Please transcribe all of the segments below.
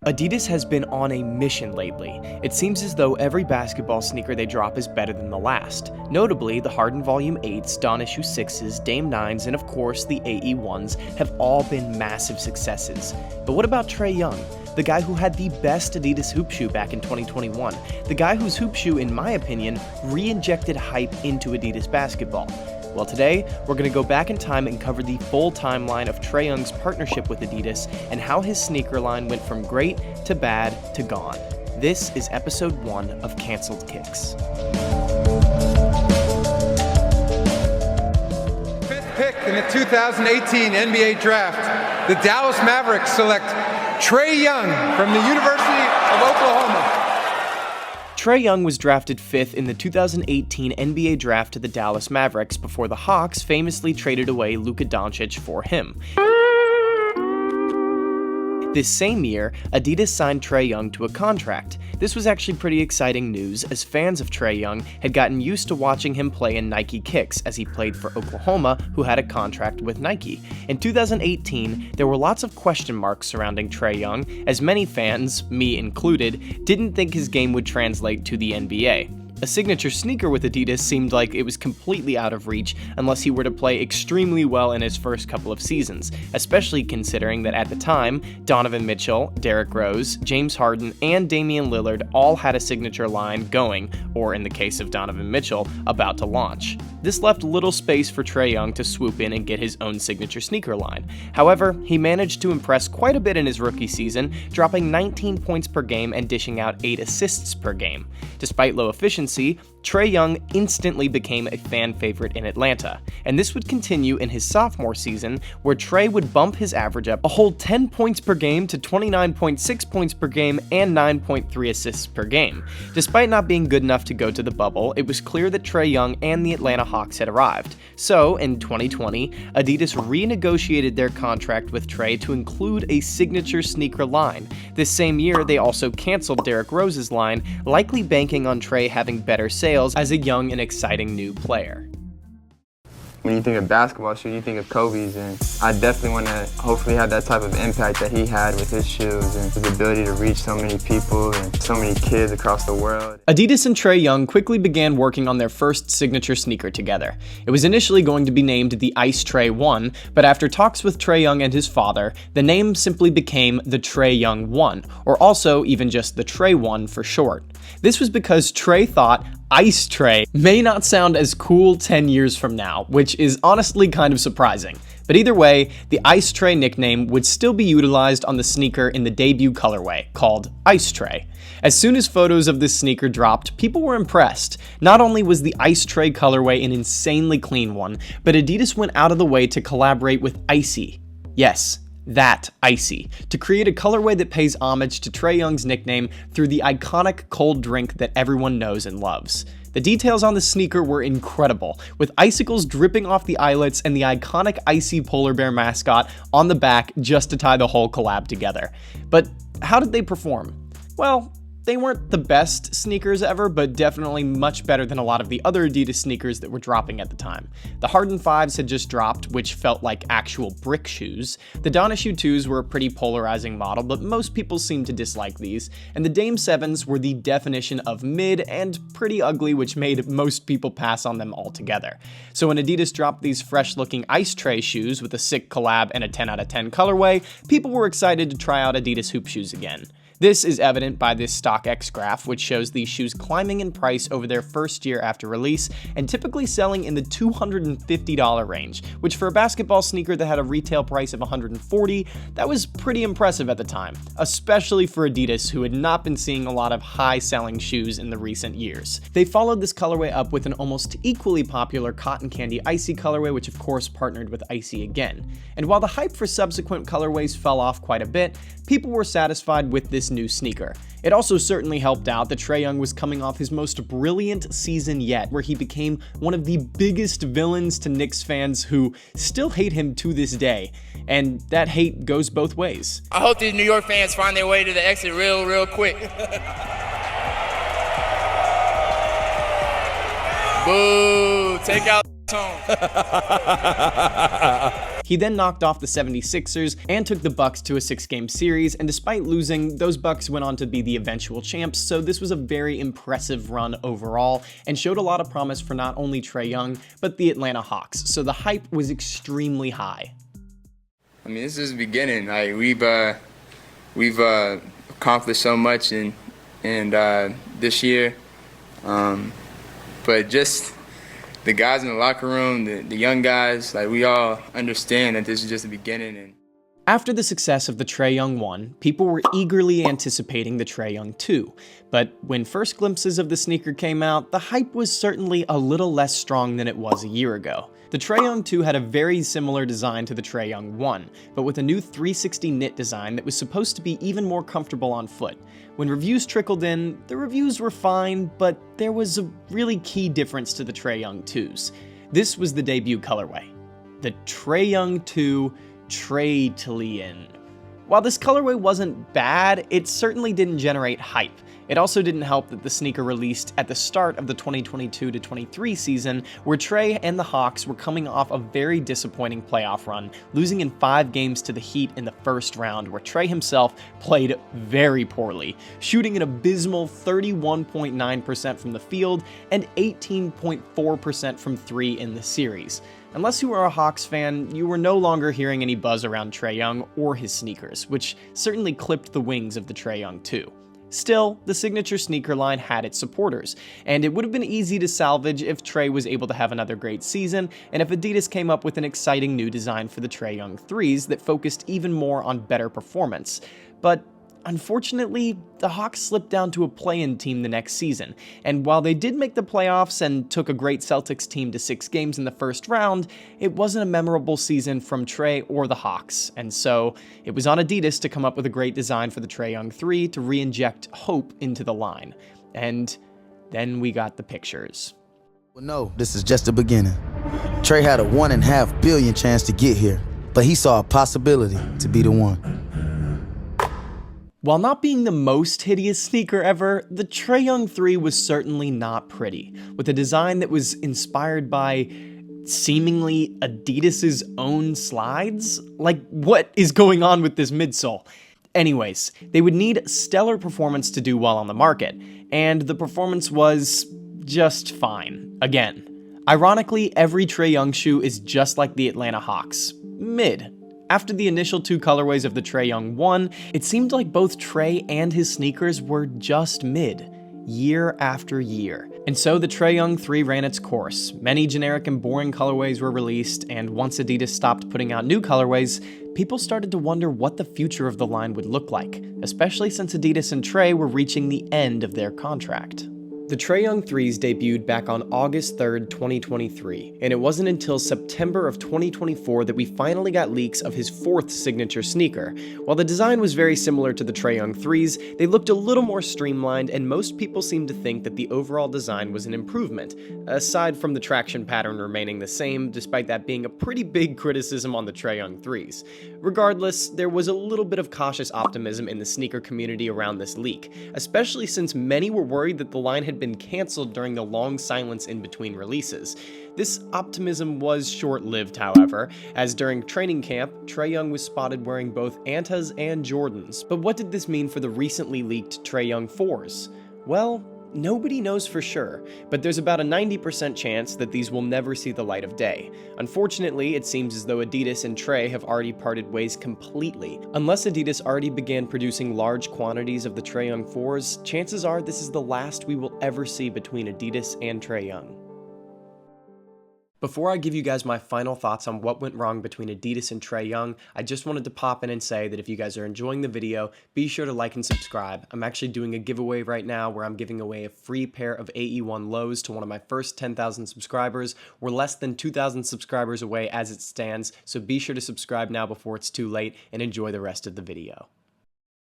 Adidas has been on a mission lately. It seems as though every basketball sneaker they drop is better than the last. Notably, the Harden Volume 8s, Dawn Issue 6s, Dame 9s, and of course the AE 1s have all been massive successes. But what about Trae Young? The guy who had the best Adidas hoop shoe back in 2021. The guy whose hoop shoe, in my opinion, re-injected hype into Adidas basketball. Well, today, we're going to go back in time and cover the full timeline of Trae Young's partnership with Adidas and how his sneaker line went from great to bad to gone. This is episode 1 of Canceled Kicks. Fifth pick in the 2018 NBA Draft, the Dallas Mavericks select Trae Young from the University of Oklahoma. Trae Young was drafted 5th in the 2018 NBA Draft to the Dallas Mavericks before the Hawks famously traded away Luka Doncic for him. This same year, Adidas signed Trae Young to a contract. This was actually pretty exciting news, as fans of Trae Young had gotten used to watching him play in Nike kicks as he played for Oklahoma, who had a contract with Nike. In 2018, there were lots of question marks surrounding Trae Young, as many fans, me included, didn't think his game would translate to the NBA. A signature sneaker with Adidas seemed like it was completely out of reach unless he were to play extremely well in his first couple of seasons, especially considering that at the time, Donovan Mitchell, Derrick Rose, James Harden, and Damian Lillard all had a signature line going, or in the case of Donovan Mitchell, about to launch. This left little space for Trae Young to swoop in and get his own signature sneaker line. However, he managed to impress quite a bit in his rookie season, dropping 19 points per game and dishing out 8 assists per game. Despite low efficiency, Trae Young instantly became a fan favorite in Atlanta, and this would continue in his sophomore season, where Trae would bump his average up a whole 10 points per game to 29.6 points per game and 9.3 assists per game. Despite not being good enough to go to the bubble, it was clear that Trae Young and the Atlanta Hawks had arrived. So, in 2020, Adidas renegotiated their contract with Trae to include a signature sneaker line. This same year, they also canceled Derrick Rose's line, likely banking on Trae having better sales as a young and exciting new player. When you think of basketball shoes, you think of Kobe's, and I definitely want to hopefully have that type of impact that he had with his shoes and his ability to reach so many people and so many kids across the world. Adidas and Trae Young quickly began working on their first signature sneaker together. It was initially going to be named the Trey One, but after talks with Trae Young and his father, the name simply became the Trae Young One, or also even just the Trey One for short. This was because Trae thought Ice Trae may not sound as cool 10 years from now, which is honestly kind of surprising. But either way, the Ice Trae nickname would still be utilized on the sneaker in the debut colorway, called Ice Trae. As soon as photos of this sneaker dropped, people were impressed. Not only was the Ice Trae colorway an insanely clean one, but Adidas went out of the way to collaborate with Icy. Yes, that Icy, to create a colorway that pays homage to Trae Young's nickname through the iconic cold drink that everyone knows and loves. The details on the sneaker were incredible, with icicles dripping off the eyelets and the iconic Icy polar bear mascot on the back just to tie the whole collab together. But how did they perform? Well, they weren't the best sneakers ever, but definitely much better than a lot of the other Adidas sneakers that were dropping at the time. The Harden 5s had just dropped, which felt like actual brick shoes. The Dawn Issue 2s were a pretty polarizing model, but most people seemed to dislike these. And the Dame 7s were the definition of mid and pretty ugly, which made most people pass on them altogether. So when Adidas dropped these fresh-looking Ice Trae shoes with a sick collab and a 10 out of 10 colorway, people were excited to try out Adidas hoop shoes again. This is evident by this StockX graph, which shows these shoes climbing in price over their first year after release and typically selling in the $250 range, which for a basketball sneaker that had a retail price of $140, that was pretty impressive at the time, especially for Adidas, who had not been seeing a lot of high-selling shoes in the recent years. They followed this colorway up with an almost equally popular cotton candy Icy colorway, which of course partnered with Icy again. And while the hype for subsequent colorways fell off quite a bit, people were satisfied with this new sneaker. It also certainly helped out that Trae Young was coming off his most brilliant season yet, where he became one of the biggest villains to Knicks fans who still hate him to this day. And that hate goes both ways. I hope these New York fans find their way to the exit real quick. Boo, take out tone. He then knocked off the 76ers and took the Bucks to a 6-game series, and despite losing, those Bucks went on to be the eventual champs, so this was a very impressive run overall and showed a lot of promise for not only Trae Young, but the Atlanta Hawks, so the hype was extremely high. I mean, this is the beginning. Like we've accomplished so much in this year, but just the guys in the locker room, the young guys, like we all understand that this is just the beginning. And after the success of the Trae Young 1, people were eagerly anticipating the Trae Young 2, but when first glimpses of the sneaker came out, the hype was certainly a little less strong than it was a year ago. The Trae Young 2 had a very similar design to the Trae Young 1, but with a new 360 knit design that was supposed to be even more comfortable on foot. When reviews trickled in, the reviews were fine, but there was a really key difference to the Trae Young 2s. This was the debut colorway. The Trae Young 2 Trey Three. While this colorway wasn't bad, it certainly didn't generate hype. It also didn't help that the sneaker released at the start of the 2022-23 season, where Trae and the Hawks were coming off a very disappointing playoff run, losing in 5 games to the Heat in the first round, where Trae himself played very poorly, shooting an abysmal 31.9% from the field and 18.4% from 3 in the series. Unless you were a Hawks fan, you were no longer hearing any buzz around Trae Young or his sneakers, which certainly clipped the wings of the Trae Young 2. Still, the signature sneaker line had its supporters, and it would have been easy to salvage if Trae was able to have another great season, and if Adidas came up with an exciting new design for the Trae Young 3s that focused even more on better performance. But unfortunately, the Hawks slipped down to a play-in team the next season, and while they did make the playoffs and took a great Celtics team to 6 games in the first round, it wasn't a memorable season from Trae or the Hawks, and so it was on Adidas to come up with a great design for the Trae Young 3 to re-inject hope into the line. And then we got the pictures. Well, no, this is just the beginning. Trae had a 1.5 billion chance to get here, but he saw a possibility to be the one. While not being the most hideous sneaker ever, the Trae Young 3 was certainly not pretty, with a design that was inspired by seemingly Adidas's own slides? Like, what is going on with this midsole? Anyways, they would need stellar performance to do well on the market, and the performance was just fine. Again, ironically, every Trae Young shoe is just like the Atlanta Hawks. Mid. After the initial 2 colorways of the Trae Young 1, it seemed like both Trae and his sneakers were just mid, year after year. And so the Trae Young 3 ran its course. Many generic and boring colorways were released, and once Adidas stopped putting out new colorways, people started to wonder what the future of the line would look like, especially since Adidas and Trae were reaching the end of their contract. The Trae Young 3s debuted back on August 3rd, 2023, and it wasn't until September of 2024 that we finally got leaks of his 4th signature sneaker. While the design was very similar to the Trae Young 3s, they looked a little more streamlined, and most people seemed to think that the overall design was an improvement, aside from the traction pattern remaining the same, despite that being a pretty big criticism on the Trae Young 3s. Regardless, there was a little bit of cautious optimism in the sneaker community around this leak, especially since many were worried that the line had been canceled during the long silence in between releases. This optimism was short-lived, however, as during training camp, Trae Young was spotted wearing both Antas and Jordans. But what did this mean for the recently leaked Trae Young 4s? Well, nobody knows for sure, but there's about a 90% chance that these will never see the light of day. Unfortunately, it seems as though Adidas and Trae have already parted ways completely. Unless Adidas already began producing large quantities of the Trae Young 4s, chances are this is the last we will ever see between Adidas and Trae Young. Before I give you guys my final thoughts on what went wrong between Adidas and Trae Young, I just wanted to pop in and say that if you guys are enjoying the video, be sure to like and subscribe. I'm actually doing a giveaway right now where I'm giving away a free pair of Aeon lows to one of my first 10,000 subscribers. We're less than 2,000 subscribers away as it stands, so be sure to subscribe now before it's too late and enjoy the rest of the video.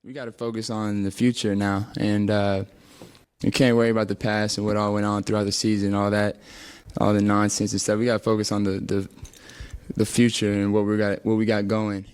we got to focus on the future now, and we can't worry about the past and what all went on throughout the season, all that. All the nonsense and stuff. We got to focus on the future and what we got going.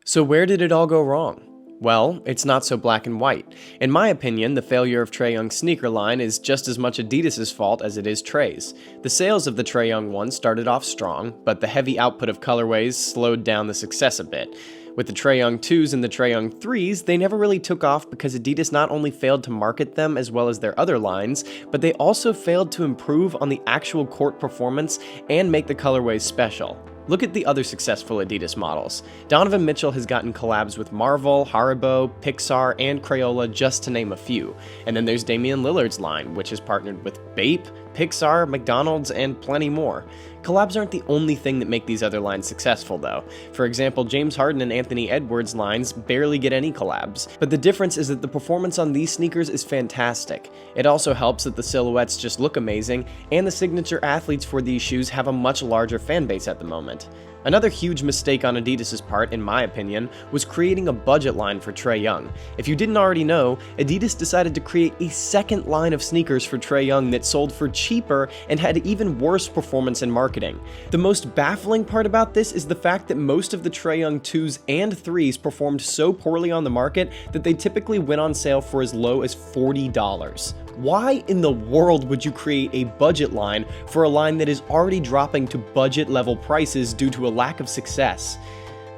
So where did it all go wrong? Well, it's not so black and white. In my opinion, the failure of Trae Young's sneaker line is just as much Adidas' fault as it is Trey's. The sales of the Trae Young one started off strong, but the heavy output of colorways slowed down the success a bit. With the Trae Young 2s and the Trae Young 3s, they never really took off because Adidas not only failed to market them as well as their other lines, but they also failed to improve on the actual court performance and make the colorways special. Look at the other successful Adidas models. Donovan Mitchell has gotten collabs with Marvel, Haribo, Pixar, and Crayola, just to name a few. And then there's Damian Lillard's line, which has partnered with Bape, Pixar, McDonald's, and plenty more. Collabs aren't the only thing that make these other lines successful, though. For example, James Harden and Anthony Edwards' lines barely get any collabs, but the difference is that the performance on these sneakers is fantastic. It also helps that the silhouettes just look amazing, and the signature athletes for these shoes have a much larger fan base at the moment. Another huge mistake on Adidas' part, in my opinion, was creating a budget line for Trae Young. If you didn't already know, Adidas decided to create a second line of sneakers for Trae Young that sold for cheaper and had even worse performance and marketing. The most baffling part about this is the fact that most of the Trae Young 2s and 3s performed so poorly on the market that they typically went on sale for as low as $40. Why in the world would you create a budget line for a line that is already dropping to budget level prices due to a lack of success?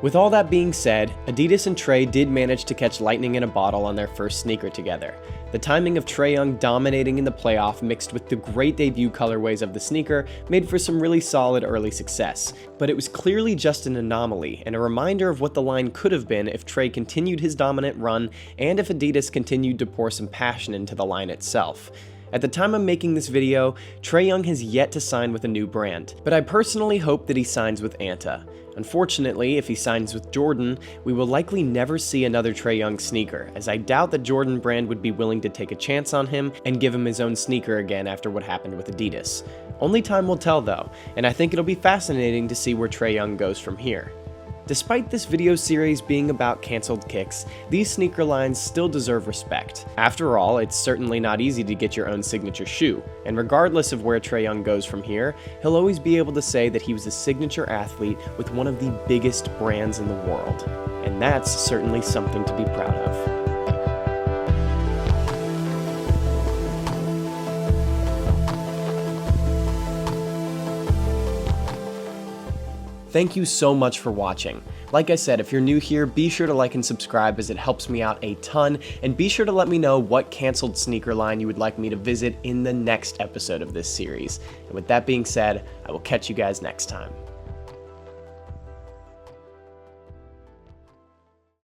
With all that being said, Adidas and Trae did manage to catch lightning in a bottle on their first sneaker together. The timing of Trae Young dominating in the playoff mixed with the great debut colorways of the sneaker made for some really solid early success, but it was clearly just an anomaly and a reminder of what the line could have been if Trae continued his dominant run and if Adidas continued to pour some passion into the line itself. At the time I'm making this video, Trae Young has yet to sign with a new brand, but I personally hope that he signs with Anta. Unfortunately, if he signs with Jordan, we will likely never see another Trae Young sneaker, as I doubt the Jordan brand would be willing to take a chance on him and give him his own sneaker again after what happened with Adidas. Only time will tell though, and I think it'll be fascinating to see where Trae Young goes from here. Despite this video series being about canceled kicks, these sneaker lines still deserve respect. After all, it's certainly not easy to get your own signature shoe, and regardless of where Trae Young goes from here, he'll always be able to say that he was a signature athlete with one of the biggest brands in the world. And that's certainly something to be proud of. Thank you so much for watching. Like I said, if you're new here, be sure to like and subscribe as it helps me out a ton, and be sure to let me know what canceled sneaker line you would like me to visit in the next episode of this series. And with that being said, I will catch you guys next time.